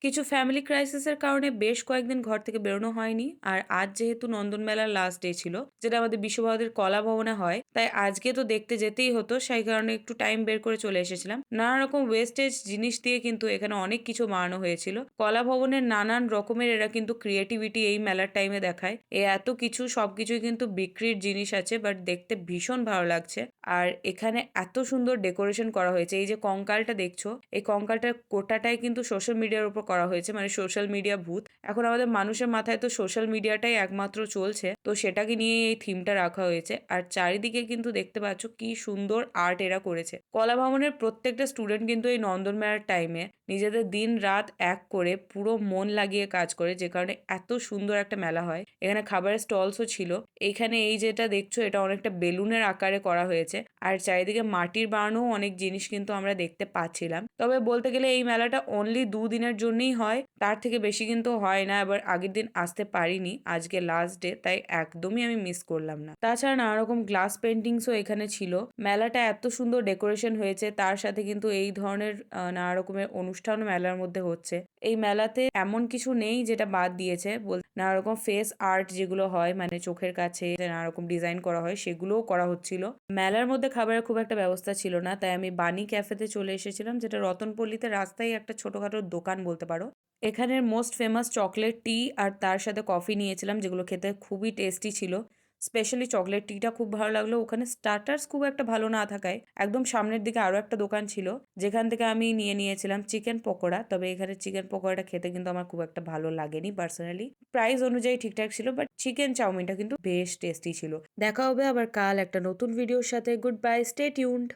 কিছু ফ্যামিলি ক্রাইসিসের কারণে বেশ কয়েকদিন ঘর থেকে বেরোনো হয়নি। আর আজ যেহেতু নন্দন মেলার লাস্ট ডে ছিল, যেটা আমাদের বিশ্বভারতীর কলা ভবনে হয়, তাই আজকে তো দেখতে যেতেই হতো। সেই কারণে একটু টাইম বের করে চলে এসেছিলাম। নানা রকম ওয়েস্টেজ জিনিস দিয়ে কিন্তু এখানে অনেক কিছু বানানো হয়েছিল। কলা ভবনের নানান রকমের এরা কিন্তু ক্রিয়েটিভিটি এই মেলার টাইমে দেখায়। এত কিছু সবকিছুই কিন্তু বিক্রির জিনিস আছে, বাট দেখতে ভীষণ ভালো লাগছে। আর এখানে এত সুন্দর ডেকোরেশন করা হয়েছে। এই যে কঙ্কালটা দেখছো, এই কঙ্কালটার গোটাটাই কিন্তু সোশ্যাল মিডিয়ার উপর করা হয়েছে, মানে সোশ্যাল মিডিয়া ভূত। এখন আমাদের মানুষের মাথায় তো সোশ্যাল মিডিয়াটাই একমাত্র চলছে, তো সেটাকে নিয়ে এই থিমটা রাখা হয়েছে। আর চারিদিকে কিন্তু দেখতে পাচ্ছ কি সুন্দর আর্ট এরা করেছে। কলা ভবনের প্রত্যেকটা স্টুডেন্ট কিন্তু এই নন্দন মেলার টাইমে নিজেদের দিন রাত এক করে পুরো মন লাগিয়ে কাজ করে, যে কারণে এত সুন্দর একটা মেলা হয়। এখানে খাবারের স্টলসও ছিল। এখানে এই যেটা দেখছো, এটা অনেকটা বেলুনের আকারে করা হয়েছে। আর চারিদিকে মাটির বানানো অনেক জিনিস কিন্তু আমরা দেখতে পাচ্ছিলাম। তবে বলতে গেলে এই মেলাটা অনলি 2 দিনের জন্যই হয়, তার থেকে বেশি কিন্তু হয় না। এবার আগের দিন আসতে পারিনি, আজকে লাস্ট ডে, তাই একদমই আমি মিস করলাম না। তাছাড়া নানা রকম গ্লাস পেন্টিংসও এখানে ছিল। মেলাটা এত সুন্দর ডেকোরেশন হয়েছে, তার সাথে কিন্তু এই ধরনের নানা রকমের অনুষ্ঠান মেলার মধ্যে হচ্ছে। এই মেলাতে এমন কিছু নেই যেটা বাদ দিয়েছে। নানা রকম ফেস আর্ট যেগুলো হয়, মানে চোখের কাছে নানা রকম ডিজাইন করা হয়, সেগুলোও করা হচ্ছিল। মেলার মধ্যে খাবারের খুব একটা ব্যবস্থা ছিল না, তাই আমি বানি ক্যাফেতে চলে এসেছিলাম, যেটা রতনপল্লীতে রাস্তায় একটা ছোটখাটো দোকান বলতে পারো। এখানের মোস্ট ফেমাস চকলেট টি আর তার সাথে কফি নিয়েছিলাম, যেগুলো খেতে খুবই টেস্টি ছিল। স্পেশালি চকলেট টিটা খুব ভালো লাগলো। ওখানে স্টার্টার্স খুব একটা ভালো না থাকায় একদম সামনের দিকে আরো একটা দোকান ছিল, যেখান থেকে আমি নিয়েছিলাম চিকেন পকোড়া। তবে এখানে চিকেন পকোড়াটা খেতে কিন্তু আমার খুব একটা ভালো লাগেনি পার্সোনালি। প্রাইস অনুযায়ী ঠিকঠাক ছিল, বাট চিকেন চাউমিনটা কিন্তু বেশ টেস্টি ছিল। দেখা হবে আবার কাল একটা নতুন ভিডিওর সাথে। Good bye, stay tuned.